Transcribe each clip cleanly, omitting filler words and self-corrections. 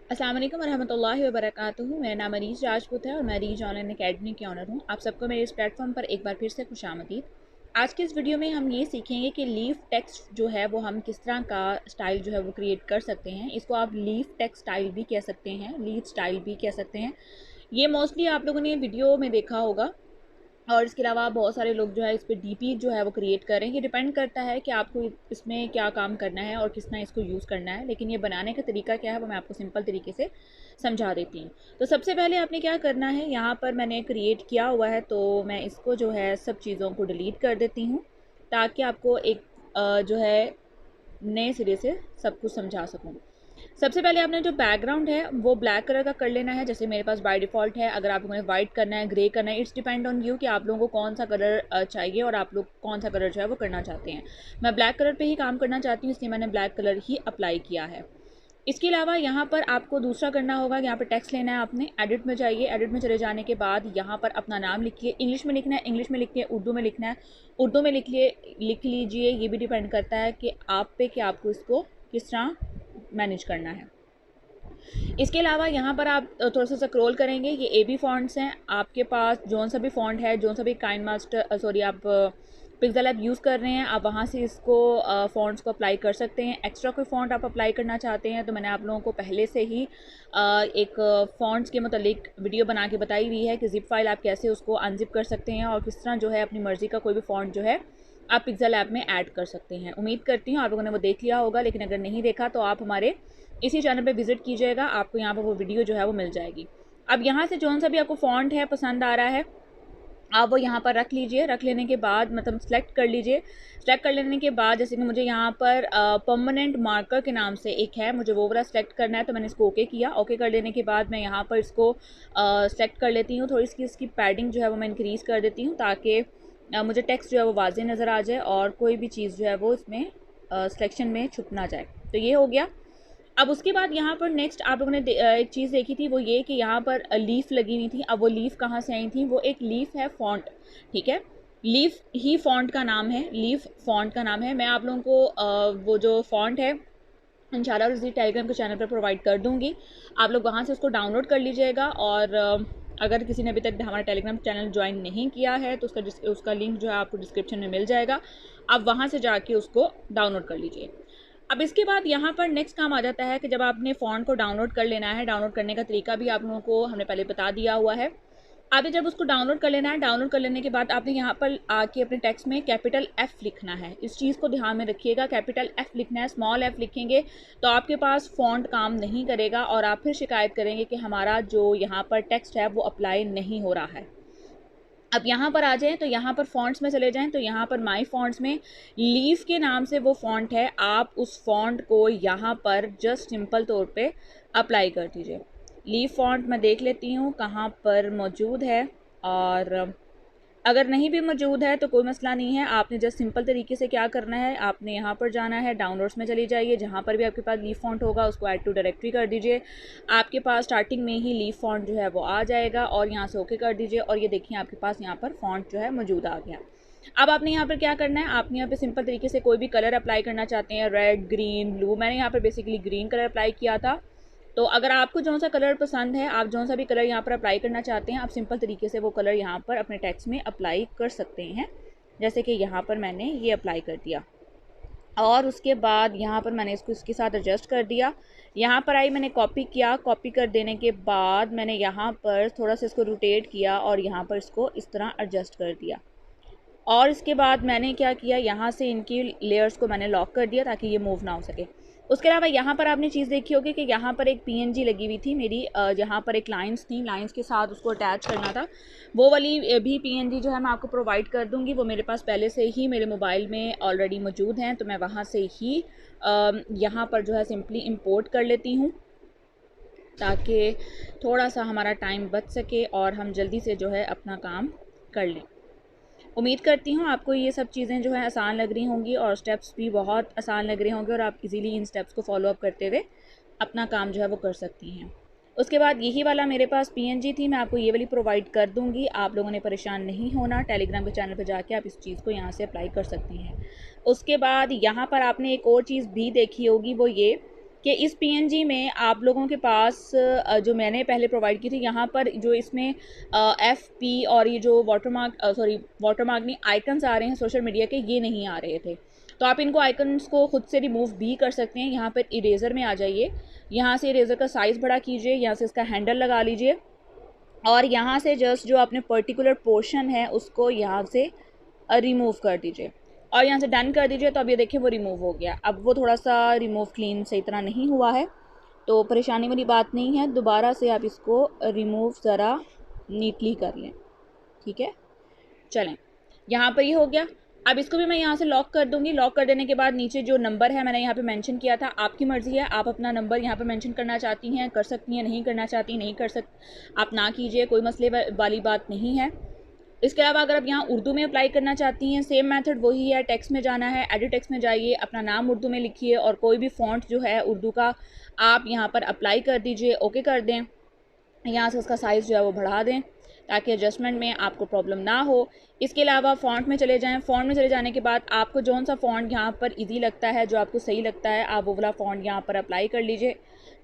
अस्सलाम वालेकुम रहमतुल्लाहि व बरकातुहू। मेरा नाम अरीज राजपूत है और मैं अरीज ऑनलाइन अकेडमी की ऑनर हूँ। आप सबको मेरे इस प्लेटफॉर्म पर एक बार फिर से खुशामदीद। आज की इस वीडियो में हम ये सीखेंगे कि लीफ टेक्स्ट जो है वो हम किस तरह का स्टाइल जो है वो क्रिएट कर सकते हैं। इसको आप लीफ टेक्स्ट स्टाइल भी कह सकते हैं, लीफ स्टाइल भी कह सकते हैं। ये मोस्टली आप लोगों ने वीडियो में देखा होगा और इसके अलावा बहुत सारे लोग जो है इस पर डीपी जो है वो क्रिएट कर रहे हैं। ये डिपेंड करता है कि आपको इसमें क्या काम करना है और किस तरह इसको यूज़ करना है, लेकिन ये बनाने का तरीका क्या है वो मैं आपको सिंपल तरीके से समझा देती हूँ। तो सबसे पहले आपने क्या करना है, यहाँ पर मैंने क्रिएट किया हुआ है तो मैं इसको जो है सब चीज़ों को डिलीट कर देती हूँ ताकि आपको एक जो है नए सिरे से सब कुछ समझा सकूँ। सबसे पहले आपने जो बैकग्राउंड है वो ब्लैक कलर का कर लेना है, जैसे मेरे पास बाय डिफ़ॉल्ट है। अगर आप लोगों ने वाइट करना है, ग्रे करना है, इट्स डिपेंड ऑन यू कि आप लोगों को कौन सा कलर चाहिए और आप लोग कौन सा कलर जो है वो करना चाहते हैं। मैं ब्लैक कलर पे ही काम करना चाहती हूँ, इसलिए मैंने ब्लैक कलर ही अप्लाई किया है। इसके अलावा यहाँ पर आपको दूसरा करना होगा, यहाँ पर टेक्स्ट लेना है आपने। एडिट में जाइए, एडिट में चले जाने के बाद यहाँ पर अपना नाम लिखिए। इंग्लिश में लिखना है, इंग्लिश में लिखिए, उर्दू में लिखना है, उर्दू में लिख लीजिए। ये भी डिपेंड करता है कि आप पे कि आपको इसको किस तरह मैनेज करना है। इसके अलावा यहाँ पर आप थोड़ा सा स्क्रॉल करेंगे, ये ए बी फॉन्ट्स हैं। आपके पास जौन सा भी फॉन्ट है, जौन सा भी काइन मास्टर सॉरी आप पिक्सेल ऐप यूज़ कर रहे हैं, आप वहाँ से इसको फ़ॉन्ट्स को अप्लाई कर सकते हैं। एक्स्ट्रा कोई फ़ॉन्ट आप अप्लाई करना चाहते हैं तो मैंने आप लोगों को पहले से ही एक फ़ॉन्ट्स के मतलब वीडियो बना के बताई हुई है कि ज़िप फाइल आप कैसे उसको अनज़िप कर सकते हैं और किस तरह जो है अपनी मर्ज़ी का कोई भी फ़ॉन्ट जो है आप पिक्सेल ऐप में ऐड कर सकते हैं। उम्मीद करती हूँ आप लोगों ने वो देख लिया होगा, लेकिन अगर नहीं देखा तो आप हमारे इसी चैनल पे विजिट कीजिएगा, आपको यहाँ पर वो वीडियो जो है वो मिल जाएगी। अब यहाँ से जौन सा भी आपको फ़ॉन्ट है पसंद आ रहा है आप वो यहाँ पर रख लीजिए। रख लेने के बाद मतलब सेलेक्ट कर लीजिए। सेलेक्ट कर लेने के बाद जैसे कि मुझे यहाँ पर परमानेंट मार्कर के नाम से एक है, मुझे वो वाला सेलेक्ट करना है तो मैंने इसको ओके किया। ओके कर लेने के बाद मैं यहाँ पर इसको सेलेक्ट कर लेती हूँ। थोड़ी सी इसकी पैडिंग जो है वो मैं इंक्रीज़ कर देती हूँ ताकि मुझे टेक्स्ट जो है वो वाज़ेह नज़र आ जाए और कोई भी चीज़ जो है वो इसमें सिलेक्शन में छुप ना जाए। तो ये हो गया। अब उसके बाद यहाँ पर नेक्स्ट आप लोगों ने एक चीज़ देखी थी, वो ये कि यहाँ पर लीफ लगी हुई थी। अब वो लीफ कहाँ से आई थी, वो एक लीफ है फॉन्ट, ठीक है। लीफ ही फॉन्ट का नाम है, लीफ फॉन्ट का नाम है। मैं आप लोगों को वो जो फॉन्ट है इंशाल्लाह उसी टेलीग्राम के चैनल पर प्रोवाइड कर दूँगी। आप लोग वहाँ से उसको डाउनलोड कर लीजिएगा और अगर किसी ने अभी तक हमारा टेलीग्राम चैनल ज्वाइन नहीं किया है तो उसका लिंक जो है आपको डिस्क्रिप्शन में मिल जाएगा। आप वहाँ से जाके उसको डाउनलोड कर लीजिए। अब इसके बाद यहाँ पर नेक्स्ट काम आ जाता है कि जब आपने फ़ॉन्ट को डाउनलोड कर लेना है, डाउनलोड करने का तरीका भी आप लोगों को हमने पहले बता दिया हुआ है। आपने जब उसको डाउनलोड कर लेना है, डाउनलोड कर लेने के बाद आपने यहाँ पर आके अपने टेक्स्ट में कैपिटल F लिखना है। इस चीज़ को ध्यान में रखिएगा, कैपिटल F लिखना है। स्मॉल f लिखेंगे तो आपके पास फ़ॉन्ट काम नहीं करेगा और आप फिर शिकायत करेंगे कि हमारा जो यहाँ पर टेक्स्ट है वो अप्लाई नहीं हो रहा है। अब यहाँ पर आ जाएँ तो यहाँ पर फ़ॉन्ट्स में चले जाएँ तो यहाँ पर माई फ़ॉन्ट्स में लीफ के नाम से वो फ़ॉन्ट है। आप उस फ़ॉन्ट को यहाँ पर जस्ट सिंपल तौर पे अप्लाई कर दीजिए। लीफ फ़ॉन्ट मैं देख लेती हूँ कहाँ पर मौजूद है, और अगर नहीं भी मौजूद है तो कोई मसला नहीं है। आपने जस्ट सिंपल तरीके से क्या करना है, आपने यहाँ पर जाना है, डाउनलोड्स में चली जाइए, जहाँ पर भी आपके पास लीफ फ़ॉन्ट होगा उसको ऐड टू डायरेक्टरी कर दीजिए। आपके पास स्टार्टिंग में ही लीफ फ़ॉन्ट जो है वो आ जाएगा और यहाँ से ओके कर दीजिए और ये देखिए आपके पास यहाँ पर फ़ॉन्ट जो है मौजूद आ गया। अब आपने यहाँ पर क्या करना है, आपने यहाँ पे सिंपल तरीके से कोई भी कलर अप्लाई करना चाहते हैं, रेड, ग्रीन, ब्लू। मैंने यहाँ पर बेसिकली ग्रीन कलर अप्लाई किया था। तो अगर आपको जौन सा कलर पसंद है, आप जौन सा भी कलर यहाँ पर अप्लाई करना चाहते हैं, आप सिंपल तरीके से वो कलर यहाँ पर अपने टेक्स्ट में अप्लाई कर सकते हैं। जैसे कि यहाँ पर मैंने ये अप्लाई कर दिया और उसके बाद यहाँ पर मैंने इसको इसके साथ एडजस्ट कर दिया। यहाँ पर आई, मैंने कॉपी किया। कॉपी कर देने के बाद मैंने यहाँ पर थोड़ा सा इसको रोटेट किया और यहाँ पर इसको इस तरह एडजस्ट कर दिया। और इसके बाद मैंने क्या किया, यहाँ से इनकी लेयर्स को मैंने लॉक कर दिया ताकि ये मूव ना हो सके। उसके अलावा यहाँ पर आपने चीज़ देखी होगी कि यहाँ पर एक पीएनजी लगी हुई थी मेरी, यहाँ पर एक लाइंस थी, लाइंस के साथ उसको अटैच करना था। वो वाली भी पीएनजी जो है मैं आपको प्रोवाइड कर दूँगी। वो मेरे पास पहले से ही मेरे मोबाइल में ऑलरेडी मौजूद हैं, तो मैं वहाँ से ही यहाँ पर जो है सिंपली इम्पोर्ट कर लेती हूँ ताकि थोड़ा सा हमारा टाइम बच सके और हम जल्दी से जो है अपना काम कर लें। उम्मीद करती हूँ आपको ये सब चीज़ें जो है आसान लग रही होंगी और स्टेप्स भी बहुत आसान लग रहे होंगे और आप इजीली इन स्टेप्स को फॉलो अप करते हुए अपना काम जो है वो कर सकती हैं। उसके बाद यही वाला मेरे पास पीएनजी थी, मैं आपको ये वाली प्रोवाइड कर दूँगी। आप लोगों ने परेशान नहीं होना, टेलीग्राम के चैनल पर जाके आप इस चीज़ को यहाँ से अप्लाई कर सकती हैं। उसके बाद यहाँ पर आपने एक और चीज़ भी देखी होगी, वो ये कि इस पीएनजी में आप लोगों के पास जो मैंने पहले प्रोवाइड की थी, यहाँ पर जो इसमें FP और ये जो वाटरमार्क नहीं, आइकन्स आ रहे हैं सोशल मीडिया के, ये नहीं आ रहे थे। तो आप इनको आइकन्स को खुद से रिमूव भी कर सकते हैं। यहाँ पर इरेज़र में आ जाइए, यहाँ से इरेज़र का साइज़ बड़ा कीजिए, यहाँ से इसका हैंडल लगा लीजिए और यहाँ से जस्ट जो अपने पर्टिकुलर पोर्शन है उसको यहाँ से रिमूव कर दीजिए और यहाँ से डन कर दीजिए। तो अब ये देखिए वो रिमूव हो गया। अब वो थोड़ा सा रिमूव क्लीन सही तरह नहीं हुआ है, तो परेशानी वाली बात नहीं है, दोबारा से आप इसको रिमूव ज़रा नीटली कर लें। ठीक है, चलें, यहाँ पर ये हो गया। अब इसको भी मैं यहाँ से लॉक कर दूँगी। लॉक कर देने के बाद नीचे जो नंबर है मैंने यहाँ पे मेंशन किया था, आपकी मर्ज़ी है, आप अपना नंबर यहाँ पे मेंशन करना चाहती हैं कर सकती हैं, नहीं करना चाहती नहीं कर आप ना कीजिए, कोई मसले वाली बात नहीं है। इसके अलावा अगर आप यहाँ उर्दू में अप्लाई करना चाहती हैं, सेम मेथड वही है, टेक्स्ट में जाना है, एडिट टेक्स्ट में जाइए, अपना नाम उर्दू में लिखिए और कोई भी फ़ॉन्ट जो है उर्दू का आप यहाँ पर अप्लाई कर दीजिए, ओके कर दें। यहाँ से उसका साइज़ जो है वो बढ़ा दें ताकि एडजस्टमेंट में आपको प्रॉब्लम ना हो। इसके अलावा फ़ॉन्ट में चले जाएँ। फ़ॉन्ट में चले जाने के बाद आपको जौन सा फ़ॉन्ट यहाँ पर ईजी लगता है, जो आपको सही लगता है, आप वो वाला फ़ॉन्ट यहाँ पर अप्लाई कर लीजिए।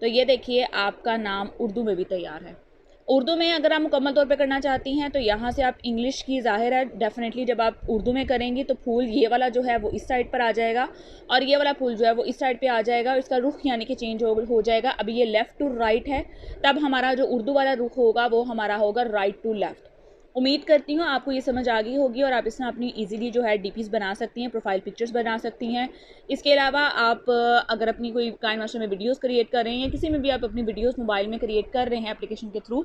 तो ये देखिए आपका नाम उर्दू में भी तैयार है। उर्दू में अगर आप मुकम्मल तौर पे करना चाहती हैं तो यहाँ से आप इंग्लिश की, ज़ाहिर है डेफिनेटली जब आप उर्दू में करेंगी तो फूल ये वाला जो है वो इस साइड पर आ जाएगा और ये वाला फूल जो है वो इस साइड पे आ जाएगा और इसका रुख यानी कि चेंज हो जाएगा। अभी ये लेफ़्ट टू राइट है, तब हमारा जो उर्दू वाला रुख होगा वो हमारा होगा राइट टू लेफ़्ट। उम्मीद करती हूँ आपको ये समझ आ गई होगी और आप इसमें अपनी इजीली जो है डीपीज़ बना सकती हैं, प्रोफाइल पिक्चर्स बना सकती हैं। इसके अलावा आप अगर अपनी कोई काइनमास्टर में वीडियोस क्रिएट कर रहे हैं या किसी में भी आप अपनी वीडियोस मोबाइल में क्रिएट कर रहे हैं एप्लीकेशन के थ्रू,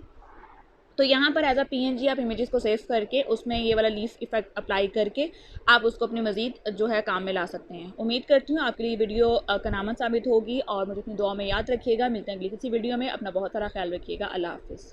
तो यहाँ पर एज अ PNG आप इमेजेस को सेव करके उसमें ये वाला लीफ इफेक्ट अप्लाई करके आप उसको अपने मज़ीद जो है काम में ला सकते हैं। उम्मीद करती हूँ आपके लिए वीडियो कारआमद साबित होगी और मुझे अपनी दुआ में याद रखिएगा। मिलते हैं अगली किसी वीडियो में। अपना बहुत सारा ख्याल रखिएगा। अल्लाह हाफ़िज़।